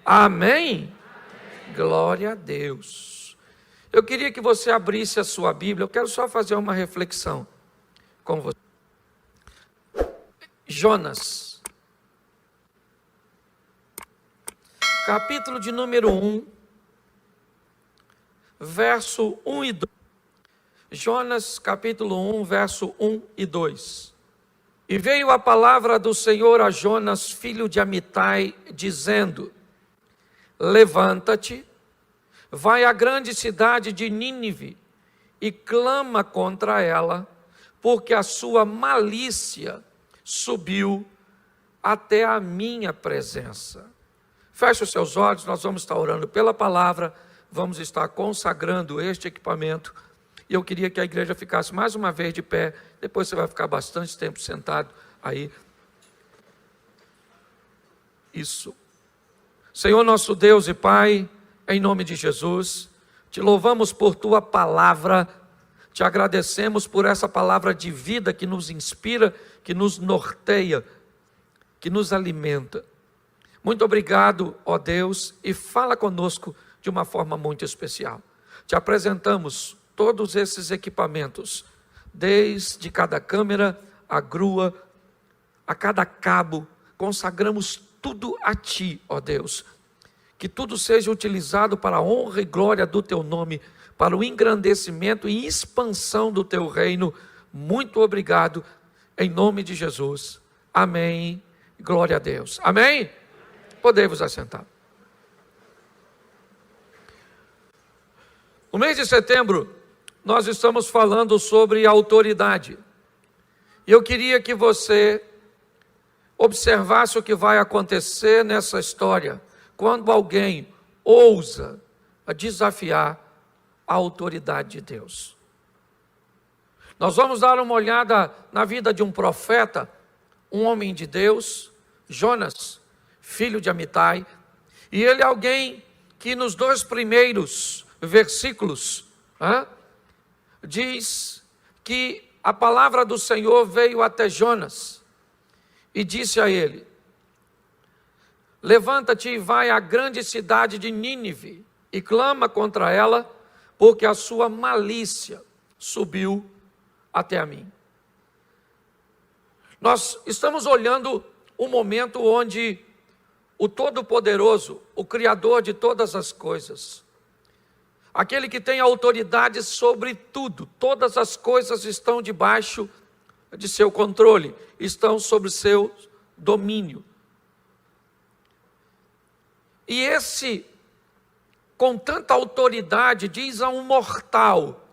Amém? Glória a Deus. Eu queria que você abrisse a sua Bíblia. Eu quero só fazer uma reflexão com você. Jonas, capítulo de número 1, verso 1 e 2. Jonas, capítulo 1, verso 1 e 2. E veio a palavra do Senhor a Jonas, filho de Amitai, dizendo: levanta-te, vai à grande cidade de Nínive e clama contra ela, porque a sua malícia subiu até a minha presença. Feche os seus olhos, nós vamos estar orando pela palavra, vamos estar consagrando este equipamento. E eu queria que a igreja ficasse mais uma vez de pé, depois você vai ficar bastante tempo sentado aí. Isso. Senhor nosso Deus e Pai, em nome de Jesus, te louvamos por tua palavra, te agradecemos por essa palavra de vida que nos inspira, que nos norteia, que nos alimenta. Muito obrigado, ó Deus, e fala conosco de uma forma muito especial. Te apresentamos todos esses equipamentos, desde cada câmera, a grua, a cada cabo, consagramos tudo a Ti, ó Deus. Que tudo seja utilizado para a honra e glória do Teu nome, para o engrandecimento e expansão do Teu reino. Muito obrigado, em nome de Jesus. Amém. Glória a Deus. Amém? Podemos assentar. No mês de setembro, nós estamos falando sobre autoridade. E eu queria que você observasse o que vai acontecer nessa história, quando alguém ousa desafiar a autoridade de Deus. Nós vamos dar uma olhada na vida de um profeta, um homem de Deus, Jonas, filho de Amitai, e ele é alguém que nos 2 primeiros versículos diz que a palavra do Senhor veio até Jonas e disse a ele: levanta-te e vai à grande cidade de Nínive e clama contra ela, porque a sua malícia subiu até a mim. Nós estamos olhando um momento onde o Todo-Poderoso, o Criador de todas as coisas, aquele que tem autoridade sobre tudo, todas as coisas estão debaixo de seu controle, estão sob seu domínio. E esse, com tanta autoridade, diz a um mortal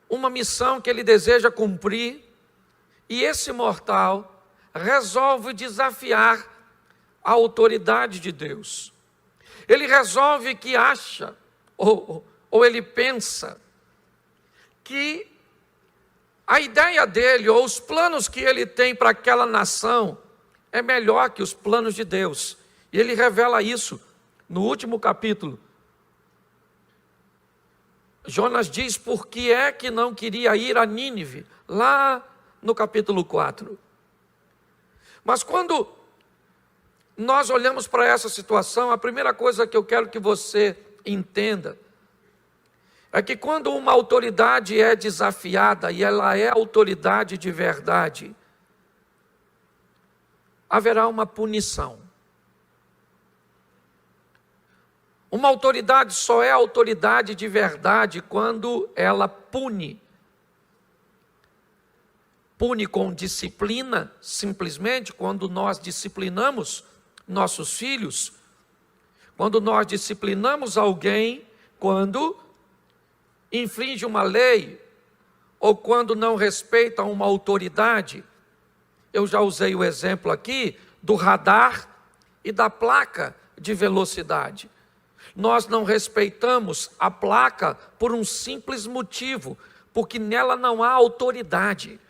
uma missão que ele deseja cumprir, e esse mortal resolve desafiar a autoridade de Deus. Ele resolve que acha, ou ele pensa, que a ideia dele, ou os planos que ele tem para aquela nação, é melhor que os planos de Deus. E ele revela isso no último capítulo. Jonas diz por que é que não queria ir a Nínive, lá no capítulo 4. Mas quando nós olhamos para essa situação, a primeira coisa que eu quero que você entenda é que quando uma autoridade é desafiada, e ela é autoridade de verdade, haverá uma punição. Uma autoridade só é autoridade de verdade quando ela pune. Pune com disciplina, simplesmente, quando nós disciplinamos nossos filhos, quando nós disciplinamos alguém, quando infringe uma lei, ou quando não respeita uma autoridade. Eu já usei o exemplo aqui do radar e da placa de velocidade. Nós não respeitamos a placa por um simples motivo, porque nela não há autoridade.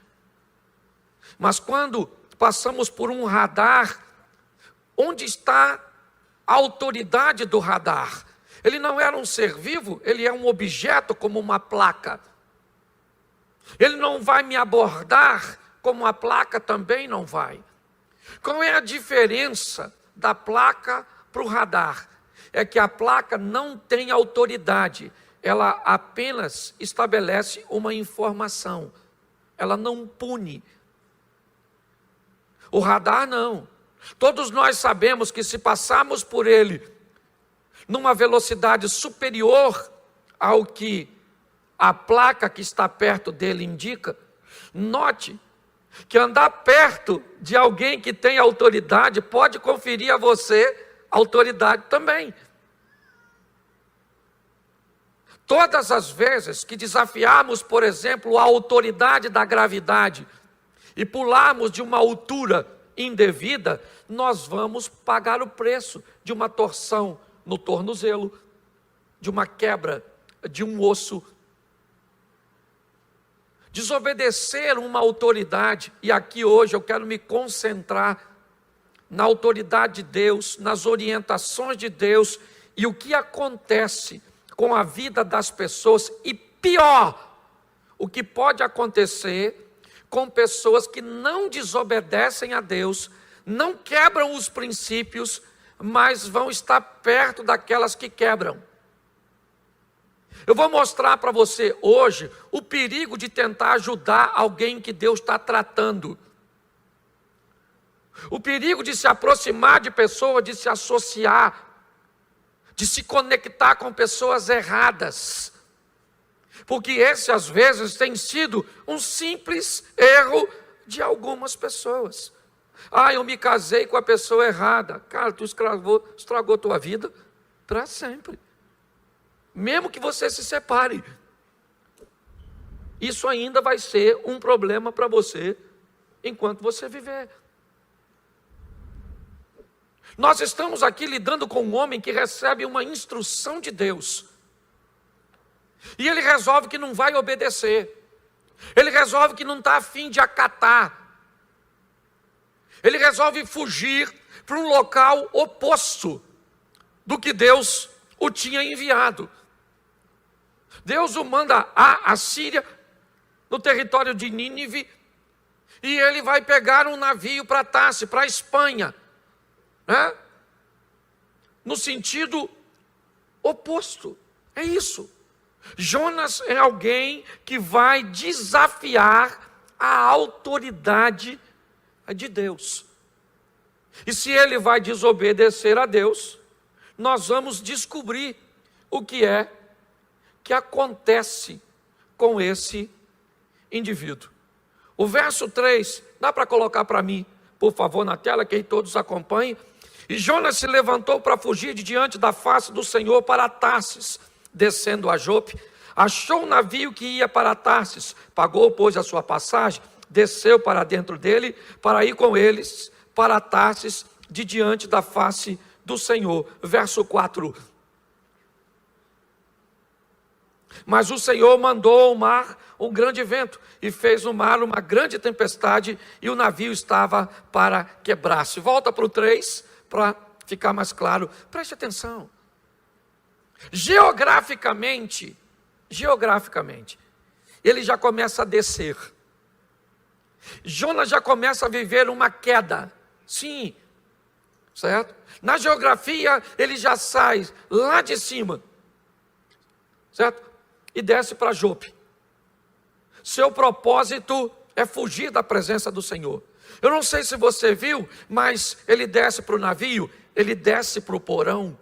Mas quando passamos por um radar, onde está a autoridade do radar? Ele não era um ser vivo, ele é um objeto como uma placa. Ele não vai me abordar como a placa também não vai. Qual é a diferença da placa para o radar é que a placa não tem autoridade, ela apenas estabelece uma informação, ela não pune. O radar não. Todos nós sabemos que se passarmos por ele numa velocidade superior ao que a placa que está perto dele indica, note que andar perto de alguém que tem autoridade pode conferir a você autoridade também. Todas as vezes que desafiarmos, por exemplo, a autoridade da gravidade e pularmos de uma altura indevida, nós vamos pagar o preço de uma torção no tornozelo, de uma quebra de um osso. Desobedecer uma autoridade, e aqui hoje eu quero me concentrar na autoridade de Deus, nas orientações de Deus e o que acontece com a vida das pessoas, e pior, o que pode acontecer com pessoas que não desobedecem a Deus, não quebram os princípios, mas vão estar perto daquelas que quebram. Eu vou mostrar para você hoje o perigo de tentar ajudar alguém que Deus está tratando. O perigo de se aproximar de pessoas, de se associar, de se conectar com pessoas erradas. Porque esse às vezes tem sido um simples erro de algumas pessoas. Eu me casei com a pessoa errada. Cara, tu estragou tua vida para sempre. Mesmo que você se separe, isso ainda vai ser um problema para você enquanto você viver. Nós estamos aqui lidando com um homem que recebe uma instrução de Deus, e ele resolve que não vai obedecer, ele resolve que não está a fim de acatar, ele resolve fugir para um local oposto do que Deus o tinha enviado. Deus o manda à Síria, no território de Nínive, e ele vai pegar um navio para Tarsis, para a Espanha, né? No sentido oposto. É isso. Jonas é alguém que vai desafiar a autoridade de Deus. E se ele vai desobedecer a Deus, nós vamos descobrir o que é que acontece com esse indivíduo. O verso 3, dá para colocar para mim, por favor, na tela, que aí todos acompanhem. E Jonas se levantou para fugir de diante da face do Senhor para Tarsis, descendo a Jope, achou um navio que ia para Tarsis, pagou, pois, a sua passagem, desceu para dentro dele, para ir com eles para Tarsis, de diante da face do Senhor. Verso 4. Mas o Senhor mandou ao mar um grande vento, e fez no mar uma grande tempestade, e o navio estava para quebrar-se. Volta para o 3, para ficar mais claro. Preste atenção. Geograficamente, ele já começa a descer. Jonas já começa a viver uma queda. Sim, certo? Na geografia, ele já sai lá de cima, certo? E desce para Jope. Seu propósito é fugir da presença do Senhor. Eu não sei se você viu, mas ele desce para o navio, ele desce para o porão.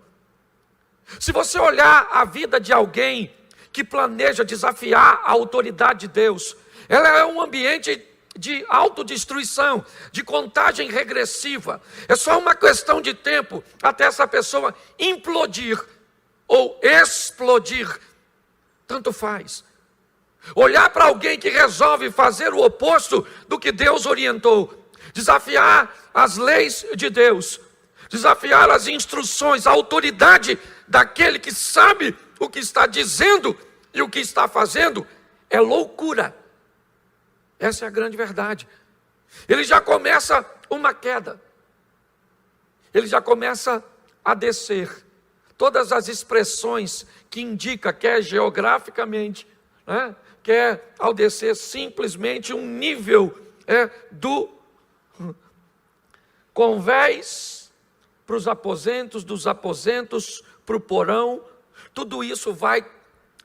Se você olhar a vida de alguém que planeja desafiar a autoridade de Deus, ela é um ambiente de autodestruição, de contagem regressiva. É só uma questão de tempo até essa pessoa implodir ou explodir. Tanto faz. Olhar para alguém que resolve fazer o oposto do que Deus orientou, desafiar as leis de Deus, desafiar as instruções, a autoridade daquele que sabe o que está dizendo e o que está fazendo, é loucura. Essa é a grande verdade. Ele já começa uma queda, ele já começa a descer. Todas as expressões que indica, quer geograficamente, né, quer ao descer simplesmente um nível do convés para os aposentos, dos aposentos para o porão. Tudo isso vai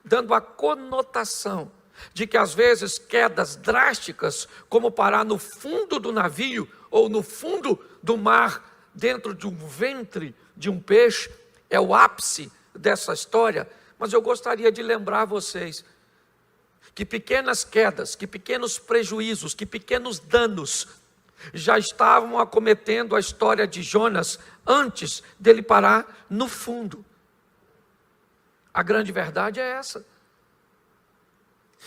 dando a conotação de que às vezes quedas drásticas, como parar no fundo do navio ou no fundo do mar, dentro de um ventre de um peixe, é o ápice dessa história. Mas eu gostaria de lembrar vocês que pequenas quedas, que pequenos prejuízos, que pequenos danos já estavam acometendo a história de Jonas antes dele parar no fundo. A grande verdade é essa.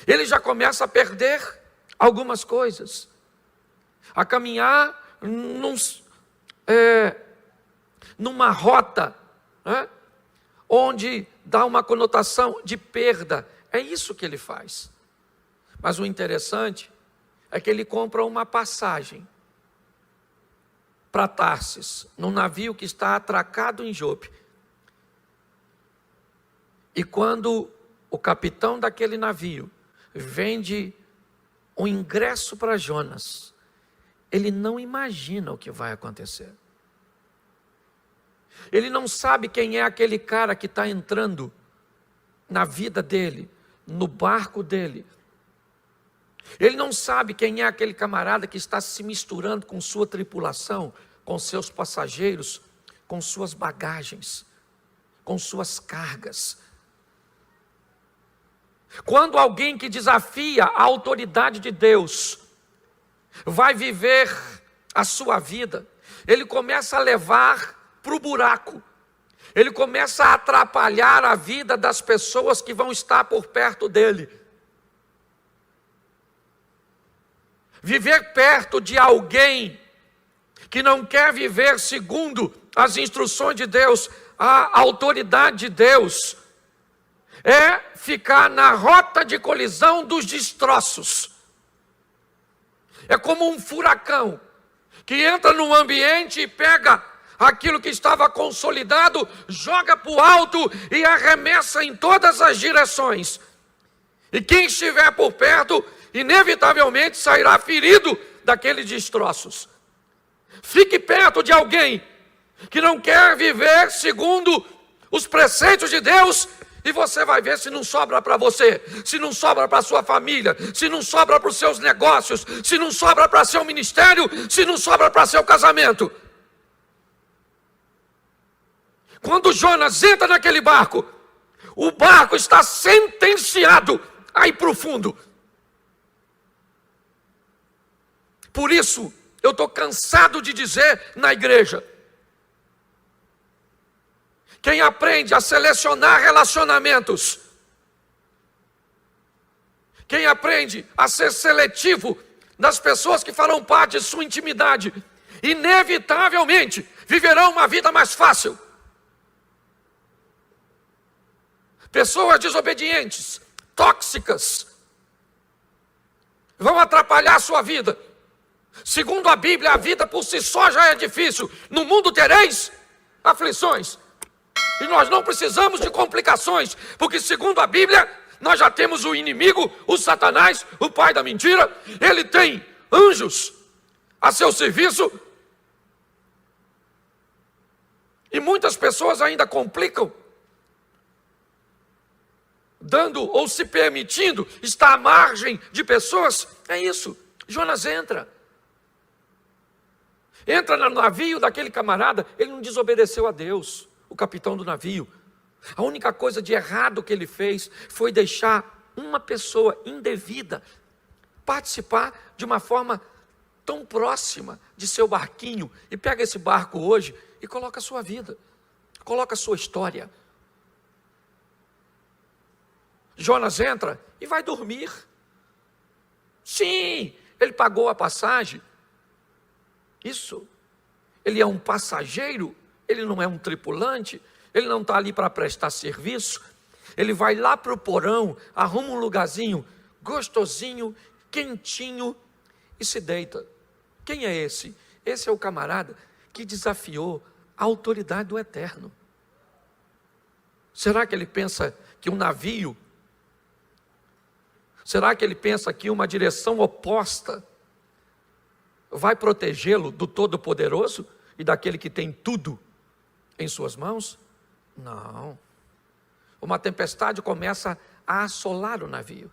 Ele já começa a perder algumas coisas, a caminhar numa rota, né, onde dá uma conotação de perda. É isso que ele faz. Mas o interessante é que ele compra uma passagem para Tarsis, num navio que está atracado em Jope. E quando o capitão daquele navio vende um ingresso para Jonas, ele não imagina o que vai acontecer. Ele não sabe quem é aquele cara que está entrando na vida dele, no barco dele. Ele não sabe quem é aquele camarada que está se misturando com sua tripulação, com seus passageiros, com suas bagagens, com suas cargas. Quando alguém que desafia a autoridade de Deus vai viver a sua vida, ele começa a levar para o buraco, ele começa a atrapalhar a vida das pessoas que vão estar por perto dele. Viver perto de alguém que não quer viver segundo as instruções de Deus, a autoridade de Deus, é ficar na rota de colisão dos destroços. É como um furacão que entra num ambiente e pega aquilo que estava consolidado, joga para o alto e arremessa em todas as direções. E quem estiver por perto, inevitavelmente sairá ferido daqueles destroços. Fique perto de alguém que não quer viver segundo os preceitos de Deus, e você vai ver se não sobra para você, se não sobra para sua família, se não sobra para os seus negócios, se não sobra para seu ministério, se não sobra para seu casamento. Quando Jonas entra naquele barco, o barco está sentenciado a ir para o fundo. Por isso, eu estou cansado de dizer na igreja: quem aprende a selecionar relacionamentos, quem aprende a ser seletivo nas pessoas que farão parte de sua intimidade, inevitavelmente viverão uma vida mais fácil. Pessoas desobedientes, tóxicas, vão atrapalhar a sua vida. Segundo a Bíblia, a vida por si só já é difícil. No mundo tereis aflições. E nós não precisamos de complicações, porque segundo a Bíblia, nós já temos o inimigo, o Satanás, o pai da mentira. Ele tem anjos a seu serviço. E muitas pessoas ainda complicam, dando ou se permitindo estar à margem de pessoas. É isso. Jonas entra no navio daquele camarada. Ele não desobedeceu a Deus, o capitão do navio. A única coisa de errado que ele fez foi deixar uma pessoa indevida participar de uma forma tão próxima de seu barquinho. E pega esse barco hoje e coloca a sua vida, coloca a sua história. Jonas entra e vai dormir. Sim, ele pagou a passagem. Isso. Ele é um passageiro, ele não é um tripulante, ele não está ali para prestar serviço. Ele vai lá para o porão, arruma um lugarzinho gostosinho, quentinho e se deita. Quem é esse? Esse é o camarada que desafiou a autoridade do Eterno. Será que ele pensa que um navio, será que ele pensa que uma direção oposta vai protegê-lo do Todo-Poderoso e daquele que tem tudo em suas mãos? Não. Uma tempestade começa a assolar o navio.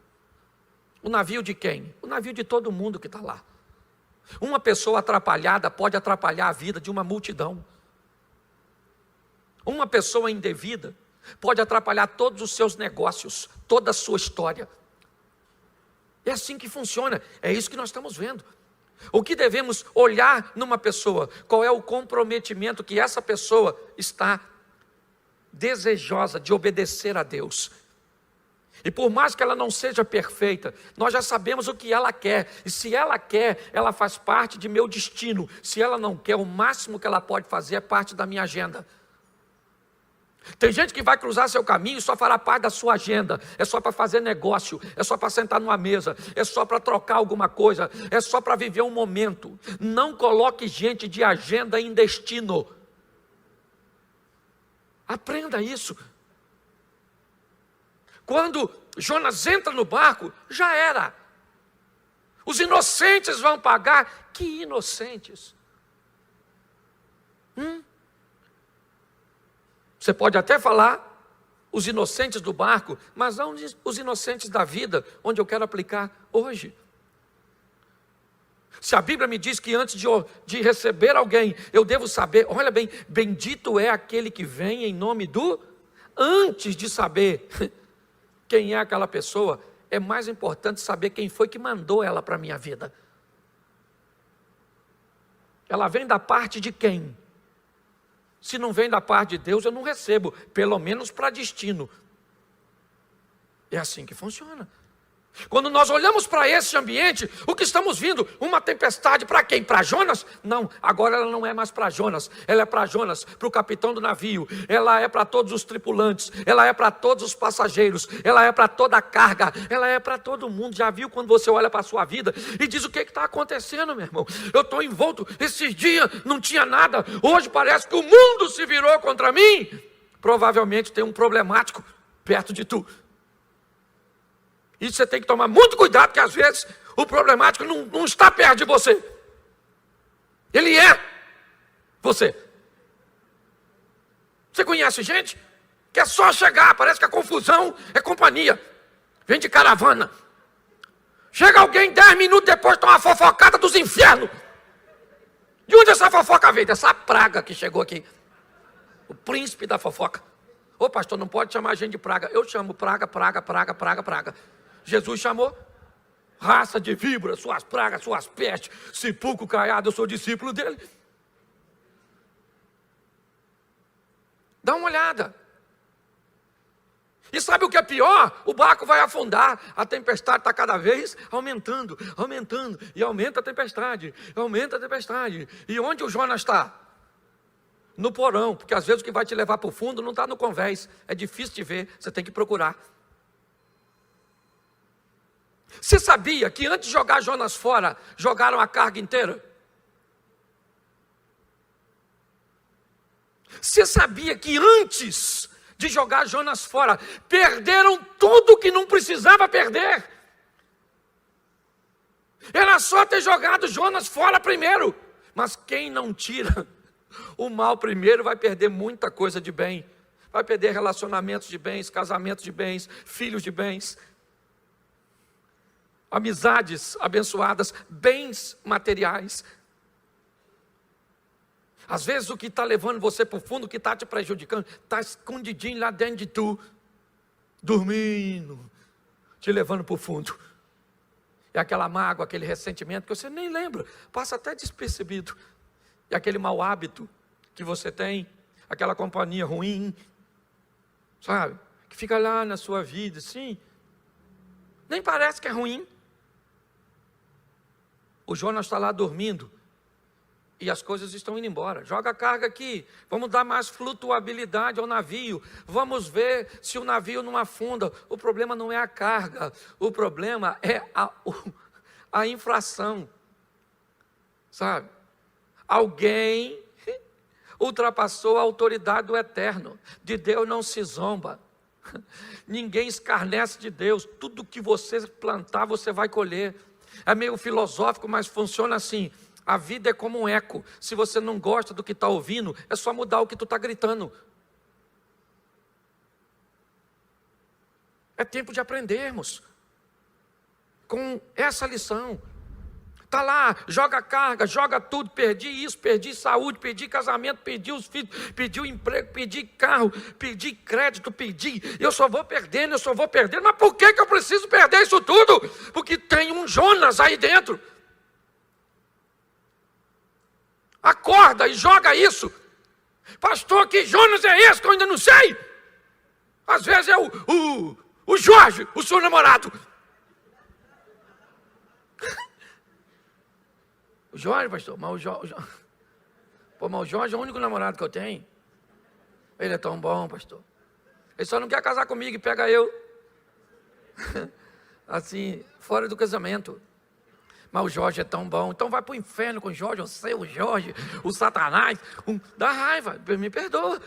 O navio de quem? O navio de todo mundo que está lá. Uma pessoa atrapalhada pode atrapalhar a vida de uma multidão. Uma pessoa indevida pode atrapalhar todos os seus negócios, toda a sua história. É assim que funciona, é isso que nós estamos vendo. O que devemos olhar numa pessoa? Qual é o comprometimento que essa pessoa está desejosa de obedecer a Deus? E por mais que ela não seja perfeita, nós já sabemos o que ela quer. E se ela quer, ela faz parte de meu destino. Se ela não quer, o máximo que ela pode fazer é parte da minha agenda. Tem gente que vai cruzar seu caminho e só fará parte da sua agenda. É só para fazer negócio, é só para sentar numa mesa, é só para trocar alguma coisa, é só para viver um momento. Não coloque gente de agenda em destino. Aprenda isso. Quando Jonas entra no barco, já era. Os inocentes vão pagar. Que inocentes? Você pode até falar os inocentes do barco, mas não os inocentes da vida, onde eu quero aplicar hoje. Se a Bíblia me diz que antes de receber alguém, eu devo saber, olha bem, bendito é aquele que vem em nome do... Antes de saber quem é aquela pessoa, é mais importante saber quem foi que mandou ela para a minha vida. Ela vem da parte de quem? Se não vem da parte de Deus, eu não recebo, pelo menos para destino. É assim que funciona. Quando nós olhamos para esse ambiente, o que estamos vendo? Uma tempestade para quem? Para Jonas? Não, agora ela não é mais para Jonas. Ela é para Jonas, para o capitão do navio. Ela é para todos os tripulantes. Ela é para todos os passageiros. Ela é para toda a carga. Ela é para todo mundo. Já viu quando você olha para a sua vida e diz: o que está acontecendo, meu irmão? Eu estou envolto. Esses dias não tinha nada. Hoje parece que o mundo se virou contra mim. Provavelmente tem um problemático perto de tu. Isso você tem que tomar muito cuidado, porque às vezes o problemático não está perto de você. Ele é você. Você conhece gente que é só chegar, parece que a confusão é companhia. Vem de caravana. Chega alguém 10 minutos depois, toma uma fofocada dos infernos. De onde essa fofoca veio? Dessa praga que chegou aqui. O príncipe da fofoca. Ô pastor, não pode chamar a gente de praga. Eu chamo praga. Jesus chamou raça de víboras, suas pragas, suas pestes, sepulcro caiado, eu sou discípulo dele. Dá uma olhada. E sabe o que é pior? O barco vai afundar, a tempestade está cada vez aumentando, e aumenta a tempestade. E onde o Jonas está? No porão, porque às vezes o que vai te levar para o fundo não está no convés, é difícil de ver, você tem que procurar. Você sabia que antes de jogar Jonas fora, jogaram a carga inteira? Você sabia que antes de jogar Jonas fora, perderam tudo que não precisava perder? Era só ter jogado Jonas fora primeiro. Mas quem não tira o mal primeiro vai perder muita coisa de bem. Vai perder relacionamentos de bens, casamentos de bens, filhos de bens, amizades abençoadas, bens materiais. Às vezes o que está levando você para o fundo, o que está te prejudicando, está escondidinho lá dentro de tu, dormindo, te levando para o fundo. É aquela mágoa, aquele ressentimento que você nem lembra, passa até despercebido. É aquele mau hábito que você tem, aquela companhia ruim, sabe? Que fica lá na sua vida, assim, nem parece que é ruim. O Jonas está lá dormindo e as coisas estão indo embora. Joga a carga aqui, vamos dar mais flutuabilidade ao navio, vamos ver se o navio não afunda. O problema não é a carga, o problema é a infração, sabe? Alguém ultrapassou a autoridade do eterno. De Deus não se zomba. Ninguém escarnece de Deus. Tudo que você plantar, você vai colher. É meio filosófico, mas funciona assim. A vida é como um eco. Se você não gosta do que está ouvindo, é só mudar o que tu está gritando. É tempo de aprendermos com essa lição. Está lá, joga carga, joga tudo, perdi isso, perdi saúde, perdi casamento, perdi os filhos, perdi o emprego, perdi carro, perdi crédito, eu só vou perdendo, mas por que eu preciso perder isso tudo? Porque tem um Jonas aí dentro. Acorda e joga isso. Pastor, que Jonas é esse que eu ainda não sei? Às vezes é o Jorge, o seu namorado. O Jorge, pastor, mas o Jorge... Pô, mas o Jorge é o único namorado que eu tenho. Ele é tão bom, pastor. Ele só não quer casar comigo e pega eu. Assim, fora do casamento. Mas o Jorge é tão bom. Então vai para o inferno com o Jorge, eu sei, o Jorge, o Satanás. Dá raiva, me perdoa.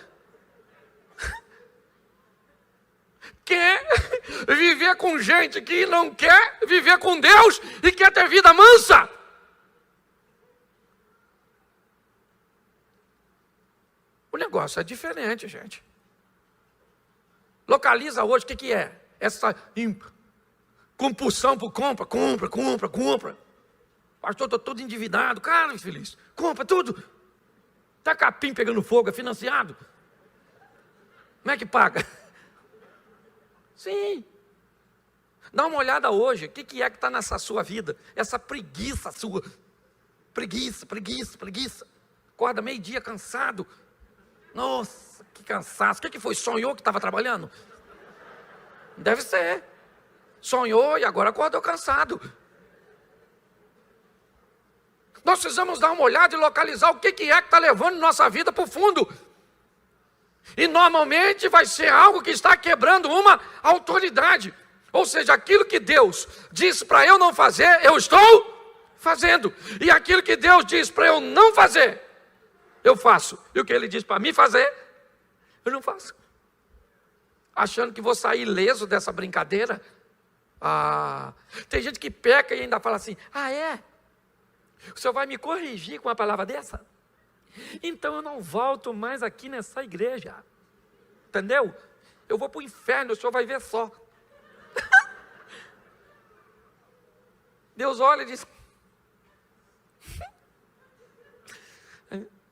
Quer viver com gente que não quer viver com Deus e quer ter vida mansa. O negócio é diferente, gente. Localiza hoje o que é? Essa compulsão por compra. Pastor, estou todo endividado. Cara, infeliz, compra tudo. Está capim pegando fogo, é financiado. Como é que paga? Sim. Dá uma olhada hoje, o que é que está nessa sua vida? Essa preguiça sua. Preguiça. Acorda meio-dia cansado. Nossa, que cansaço. O que foi? Sonhou que estava trabalhando? Deve ser. Sonhou e agora acordou cansado. Nós precisamos dar uma olhada e localizar o que é que está levando nossa vida para o fundo. E normalmente vai ser algo que está quebrando uma autoridade. Ou seja, aquilo que Deus disse para eu não fazer, eu estou fazendo. E aquilo que Deus diz para eu não fazer, eu faço. E o que Ele diz para mim fazer, eu não faço. Achando que vou sair ileso dessa brincadeira. Tem gente que peca e ainda fala assim, é? O senhor vai me corrigir com uma palavra dessa? Então eu não volto mais aqui nessa igreja. Entendeu? Eu vou para o inferno, o senhor vai ver só. Deus olha e diz...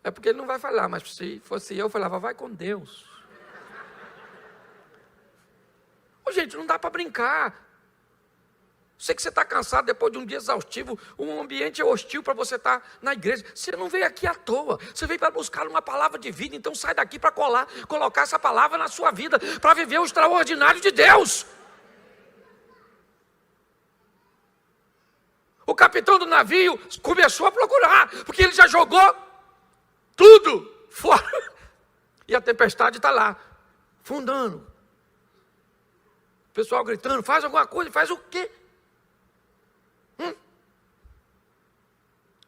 É porque Ele não vai falar, mas se fosse eu falava, vai com Deus. Gente, não dá para brincar. Sei que você está cansado depois de um dia exaustivo, um ambiente hostil para você estar na igreja. Você não veio aqui à toa, você veio para buscar uma palavra de vida, então sai daqui para colocar essa palavra na sua vida, para viver o extraordinário de Deus. O capitão do navio começou a procurar, porque ele já jogou tudo fora. E a tempestade está lá, fundando. O pessoal gritando, faz alguma coisa, faz o quê?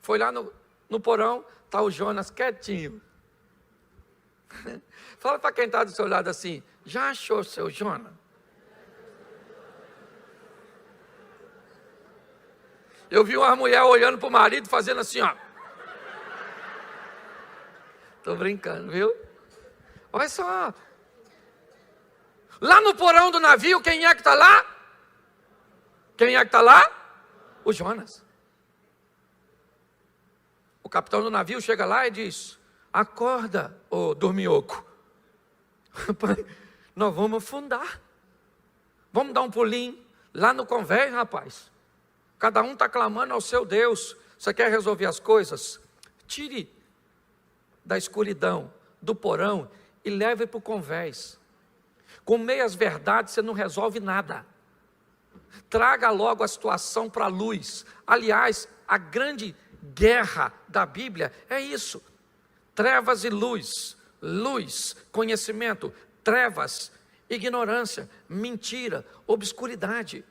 Foi lá no porão, está o Jonas quietinho. Fala para quem está do seu lado assim, já achou seu Jonas? Eu vi uma mulher olhando para o marido fazendo assim, ó. Estou brincando, viu? Olha só. Lá no porão do navio, quem é que está lá? Quem é que está lá? O Jonas. O capitão do navio chega lá e diz, acorda, ô dorminhoco. Rapaz, nós vamos afundar. Vamos dar um pulinho lá no convés, rapaz. Cada um está clamando ao seu Deus. Você quer resolver as coisas? Tire da escuridão, do porão e leve para o convés. Com meias verdades você não resolve nada. Traga logo a situação para a luz. Aliás, a grande guerra da Bíblia é isso. Trevas e luz. Luz, conhecimento. Trevas, ignorância. Mentira, obscuridade.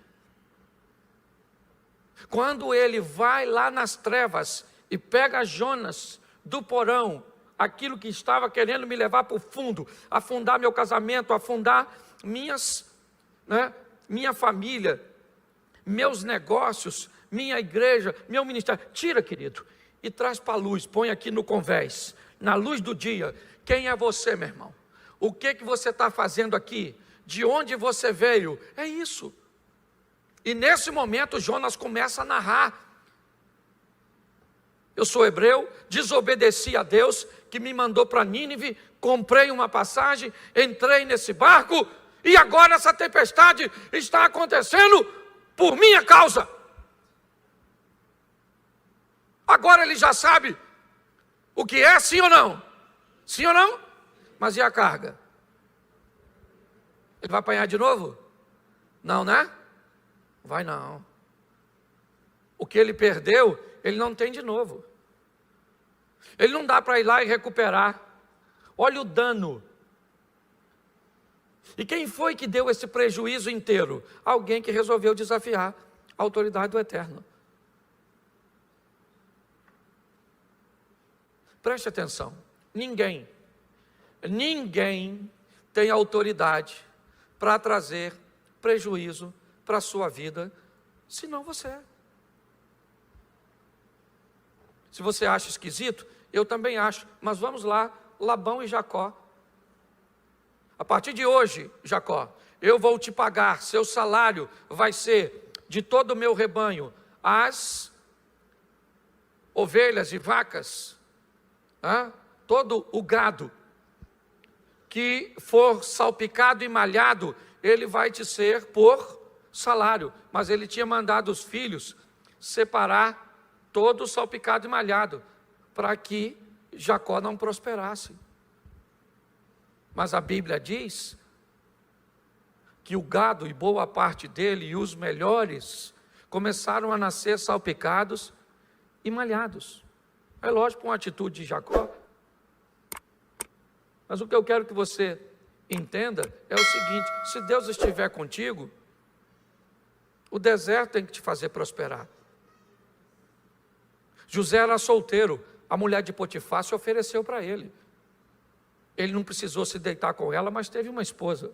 Quando ele vai lá nas trevas e pega Jonas do porão, aquilo que estava querendo me levar para o fundo, afundar meu casamento, afundar minha família, meus negócios, minha igreja, meu ministério. Tira, querido, e traz para a luz, põe aqui no convés, na luz do dia. Quem é você, meu irmão? O que você está fazendo aqui? De onde você veio? É isso. E nesse momento Jonas começa a narrar. Eu sou hebreu, desobedeci a Deus, que me mandou para Nínive, comprei uma passagem, entrei nesse barco, e agora essa tempestade está acontecendo por minha causa. Agora ele já sabe o que é, sim ou não? Sim ou não? Mas e a carga? Ele vai apanhar de novo? Não, né? Vai não. O que ele perdeu, ele não tem de novo. Ele não dá para ir lá e recuperar. Olha o dano. E quem foi que deu esse prejuízo inteiro? Alguém que resolveu desafiar a autoridade do Eterno. Preste atenção. Ninguém tem autoridade para trazer prejuízo para a sua vida, senão você. Se você acha esquisito, eu também acho, mas vamos lá, Labão e Jacó. A partir de hoje, Jacó, eu vou te pagar, seu salário vai ser de todo o meu rebanho, as ovelhas e vacas, todo o gado que for salpicado e malhado, ele vai te ser por salário. Mas ele tinha mandado os filhos separar todo o salpicado e malhado, para que Jacó não prosperasse. Mas a Bíblia diz que o gado e boa parte dele e os melhores começaram a nascer salpicados e malhados. É lógico, uma atitude de Jacó. Mas o que eu quero que você entenda é o seguinte: se Deus estiver contigo, o deserto tem que te fazer prosperar. José era solteiro, a mulher de Potifar se ofereceu para ele. Ele não precisou se deitar com ela, mas teve uma esposa.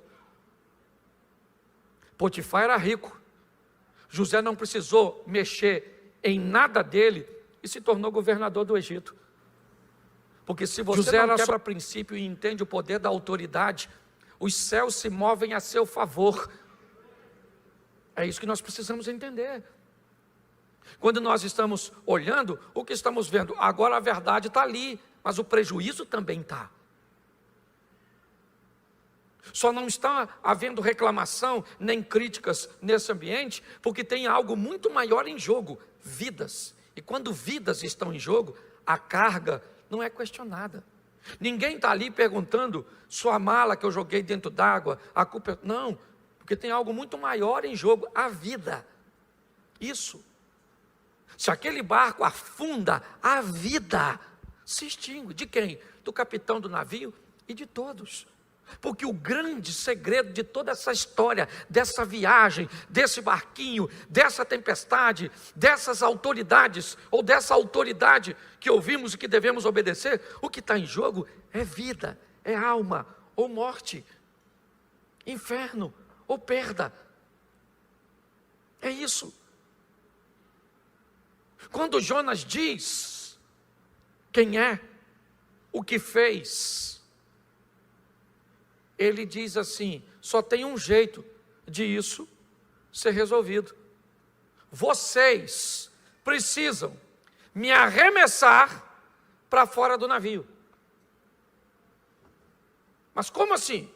Potifar era rico. José não precisou mexer em nada dele e se tornou governador do Egito. Porque se você José não quebra princípio e entende o poder da autoridade, os céus se movem a seu favor. É isso que nós precisamos entender. Quando nós estamos olhando, o que estamos vendo? Agora a verdade está ali, mas o prejuízo também está. Só não está havendo reclamação nem críticas nesse ambiente, porque tem algo muito maior em jogo: vidas. E quando vidas estão em jogo, a carga não é questionada. Ninguém está ali perguntando: sua mala que eu joguei dentro d'água, a culpa é... Não, porque tem algo muito maior em jogo: a vida. Isso. Se aquele barco afunda, a vida se extingue. De quem? Do capitão do navio e de todos. Porque o grande segredo de toda essa história, dessa viagem, desse barquinho, dessa tempestade, dessas autoridades, ou dessa autoridade que ouvimos e que devemos obedecer, o que está em jogo é vida, é alma, ou morte, inferno, ou perda. É isso. Quando Jonas diz quem é, o que fez, ele diz assim: só tem um jeito de isso ser resolvido. Vocês precisam me arremessar para fora do navio. Mas como assim?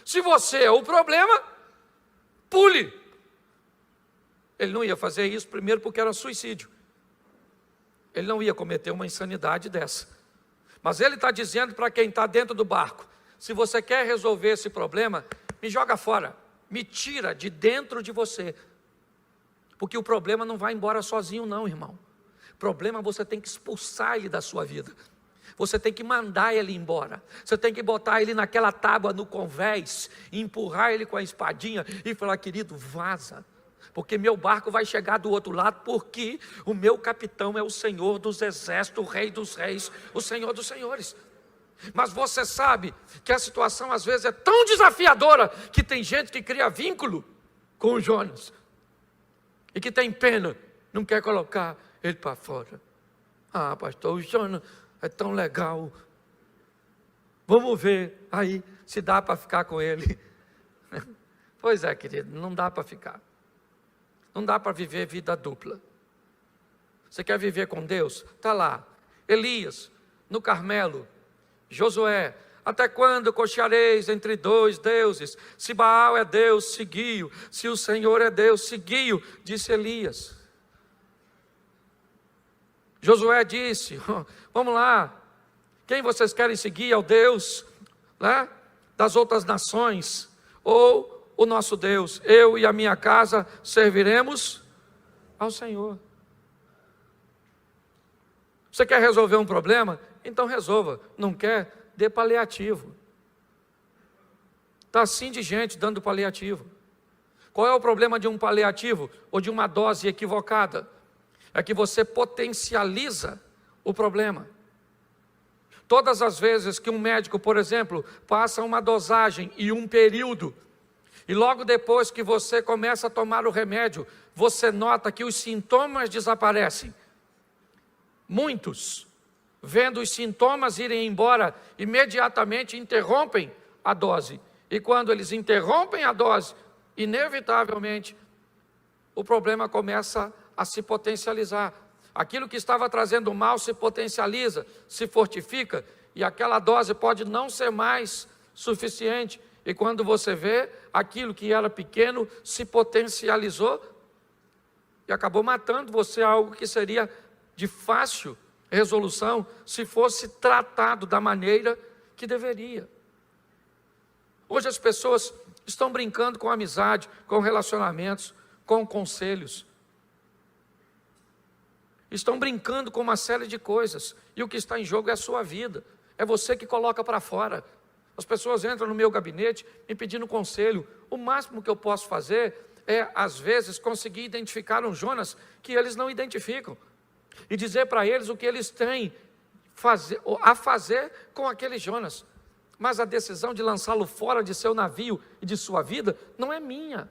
Se você é o problema, pule. Ele não ia fazer isso, primeiro porque era suicídio. Ele não ia cometer uma insanidade dessa. Mas ele está dizendo para quem está dentro do barco: se você quer resolver esse problema, me joga fora, me tira de dentro de você. Porque o problema não vai embora sozinho não, irmão. O problema você tem que expulsar ele da sua vida. Você tem que mandar ele embora. Você tem que botar ele naquela tábua no convés, e empurrar ele com a espadinha e falar: querido, vaza. Porque meu barco vai chegar do outro lado, porque o meu capitão é o Senhor dos exércitos, o Rei dos reis, o Senhor dos senhores. Mas você sabe que a situação às vezes é tão desafiadora, que tem gente que cria vínculo com o Jonas, e que tem pena, não quer colocar ele para fora. Ah, pastor, o Jonas é tão legal. Vamos ver aí se dá para ficar com ele. Pois é, querido, não dá para ficar. Não dá para viver vida dupla. Você quer viver com Deus? Está lá. Elias, no Carmelo. Josué, até quando cocheareis entre dois deuses? Se Baal é Deus, seguiu. Se o Senhor é Deus, seguiu, disse Elias. Josué disse, vamos lá, quem vocês querem seguir? É o Deus, né, das outras nações, ou o nosso Deus? Eu e a minha casa serviremos ao Senhor. Você quer resolver um problema? Então resolva. Não quer? Dê paliativo. Está assim de gente dando paliativo. Qual é o problema de um paliativo ou de uma dose equivocada? É que você potencializa o problema. Todas as vezes que um médico, por exemplo, passa uma dosagem e um período, e logo depois que você começa a tomar o remédio, você nota que os sintomas desaparecem. Muitos, vendo os sintomas irem embora, imediatamente interrompem a dose. E quando eles interrompem a dose, inevitavelmente, o problema começa a se potencializar. Aquilo que estava trazendo mal se potencializa, se fortifica, e aquela dose pode não ser mais suficiente. E quando você vê, aquilo que era pequeno se potencializou e acabou matando você, algo que seria de fácil resolução se fosse tratado da maneira que deveria. Hoje as pessoas estão brincando com amizade, com relacionamentos, com conselhos. Estão brincando com uma série de coisas, e o que está em jogo é a sua vida, é você que coloca para fora. As pessoas entram no meu gabinete me pedindo conselho. O máximo que eu posso fazer é, às vezes, conseguir identificar um Jonas que eles não identificam, e dizer para eles o que eles têm a fazer com aquele Jonas. Mas a decisão de lançá-lo fora de seu navio e de sua vida não é minha.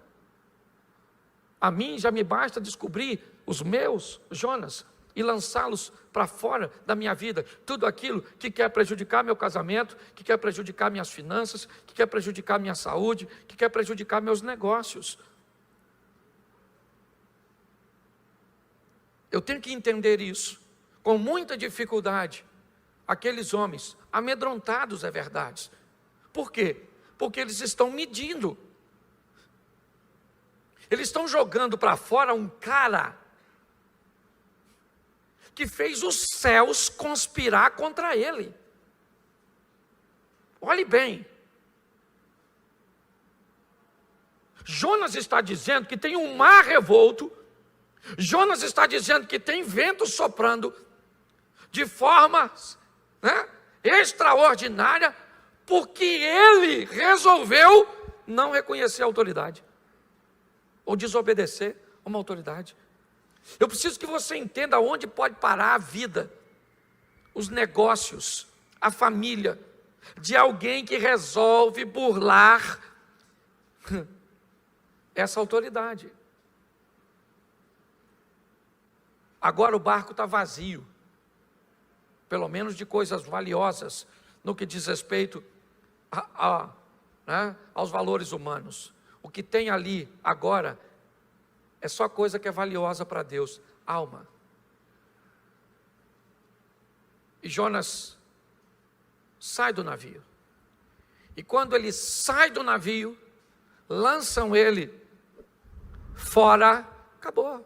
A mim já me basta descobrir os meus Jonas e lançá-los para fora da minha vida. Tudo aquilo que quer prejudicar meu casamento, que quer prejudicar minhas finanças, que quer prejudicar minha saúde, que quer prejudicar meus negócios. Eu tenho que entender isso. Com muita dificuldade, aqueles homens, amedrontados é verdade. Por quê? Porque eles estão medindo. Eles estão jogando para fora um cara que fez os céus conspirar contra ele. Olhe bem. Jonas está dizendo que tem um mar revolto. Jonas está dizendo que tem vento soprando de forma, extraordinária, porque ele resolveu não reconhecer a autoridade, ou desobedecer uma autoridade. Eu preciso que você entenda onde pode parar a vida, os negócios, a família, de alguém que resolve burlar essa autoridade. Agora o barco está vazio, pelo menos de coisas valiosas, no que diz respeito aos valores humanos. O que tem ali agora é só coisa que é valiosa para Deus, alma. E Jonas sai do navio. E quando ele sai do navio, lançam ele fora, acabou.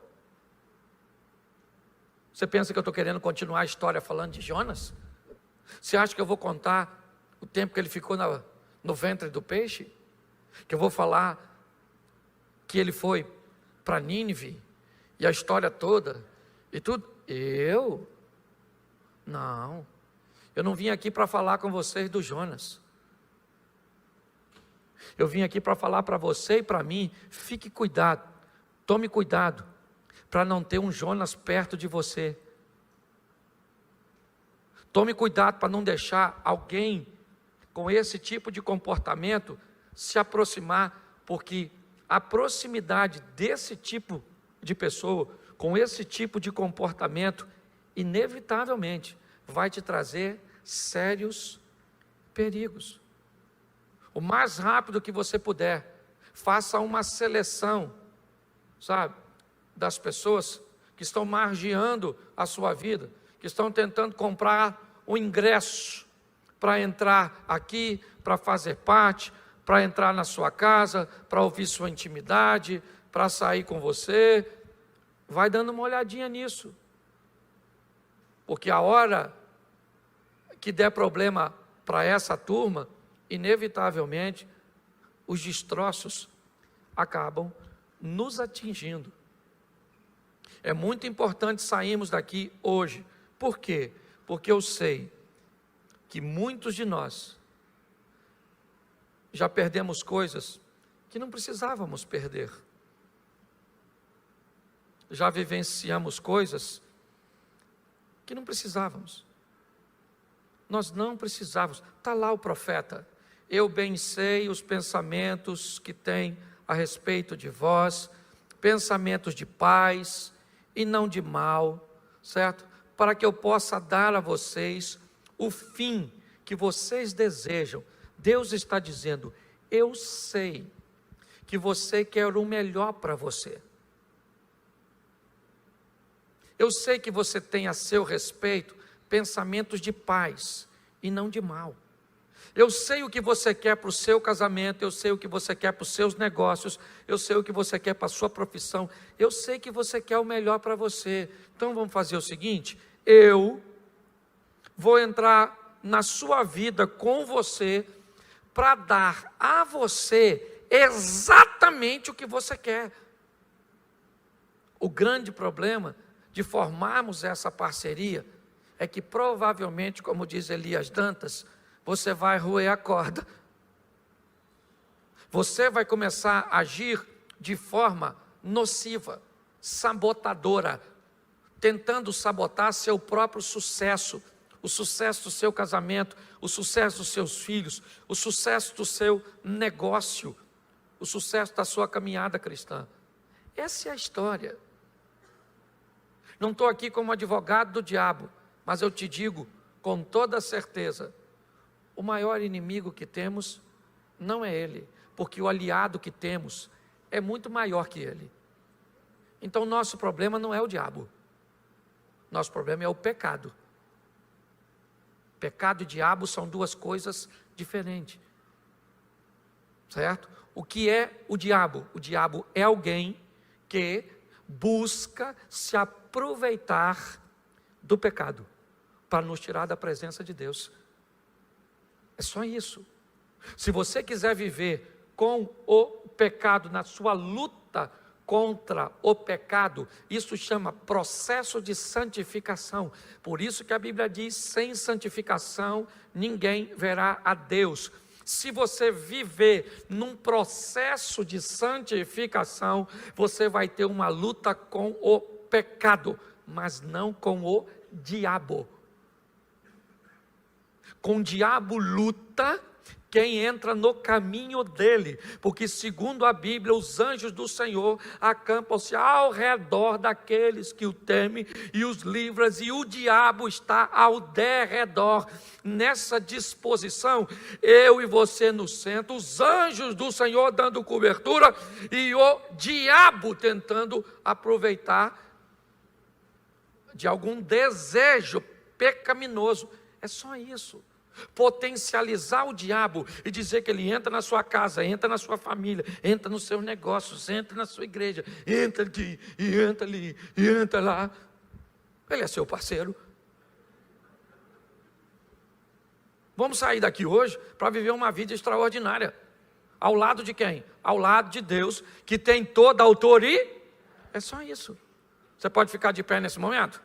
Você pensa que eu estou querendo continuar a história falando de Jonas? Você acha que eu vou contar o tempo que ele ficou no ventre do peixe? Que eu vou falar que ele foi para Nínive e a história toda e tudo? Não, eu não vim aqui para falar com vocês do Jonas. Eu vim aqui para falar para você e para mim, fique cuidado, tome cuidado, para não ter um Jonas perto de você. Tome cuidado para não deixar alguém com esse tipo de comportamento se aproximar, porque a proximidade desse tipo de pessoa, com esse tipo de comportamento, inevitavelmente vai te trazer sérios perigos. O mais rápido que você puder, faça uma seleção, sabe, das pessoas que estão margeando a sua vida, que estão tentando comprar um ingresso para entrar aqui, para fazer parte, para entrar na sua casa, para ouvir sua intimidade, para sair com você. Vai dando uma olhadinha nisso, porque a hora que der problema para essa turma, inevitavelmente, os destroços acabam nos atingindo. É muito importante sairmos daqui hoje. Por quê? Porque eu sei que muitos de nós já perdemos coisas que não precisávamos perder. Já vivenciamos coisas que não precisávamos. Nós não precisávamos. Está lá o profeta. Eu bem sei os pensamentos que tem a respeito de vós, pensamentos de paz e não de mal, certo? Para que eu possa dar a vocês o fim que vocês desejam. Deus está dizendo, eu sei que você quer o melhor para você. Eu sei que você tem a seu respeito pensamentos de paz e não de mal. Eu sei o que você quer para o seu casamento, eu sei o que você quer para os seus negócios, eu sei o que você quer para a sua profissão, eu sei que você quer o melhor para você. Então vamos fazer o seguinte, eu vou entrar na sua vida com você, para dar a você exatamente o que você quer. O grande problema de formarmos essa parceria é que provavelmente, como diz Elias Dantas, você vai roer a corda. Você vai começar a agir de forma nociva, sabotadora, tentando sabotar seu próprio sucesso, o sucesso do seu casamento, o sucesso dos seus filhos, o sucesso do seu negócio, o sucesso da sua caminhada cristã. Essa é a história. Não estou aqui como advogado do diabo, mas eu te digo com toda certeza, o maior inimigo que temos não é ele, porque o aliado que temos é muito maior que ele. Então nosso problema não é o diabo, nosso problema é o pecado. Pecado e diabo são duas coisas diferentes, certo? O que é o diabo? O diabo é alguém que busca se aproveitar do pecado para nos tirar da presença de Deus. É só isso. Se você quiser viver com o pecado, na sua luta contra o pecado, isso chama processo de santificação. Por isso que a Bíblia diz, sem santificação ninguém verá a Deus. Se você viver num processo de santificação, você vai ter uma luta com o pecado, mas não com o diabo. Com o diabo luta quem entra no caminho dele, porque segundo a Bíblia, os anjos do Senhor acampam-se ao redor daqueles que o temem e os livram, e o diabo está ao derredor. Nessa disposição, eu e você no centro, os anjos do Senhor dando cobertura e o diabo tentando aproveitar de algum desejo pecaminoso. É só isso. Potencializar o diabo e dizer que ele entra na sua casa, entra na sua família, entra nos seus negócios, entra na sua igreja, entra aqui, e entra ali, e entra lá. Ele é seu parceiro. Vamos sair daqui hoje para viver uma vida extraordinária. Ao lado de quem? Ao lado de Deus, que tem toda a autoridade. É só isso. Você pode ficar de pé nesse momento?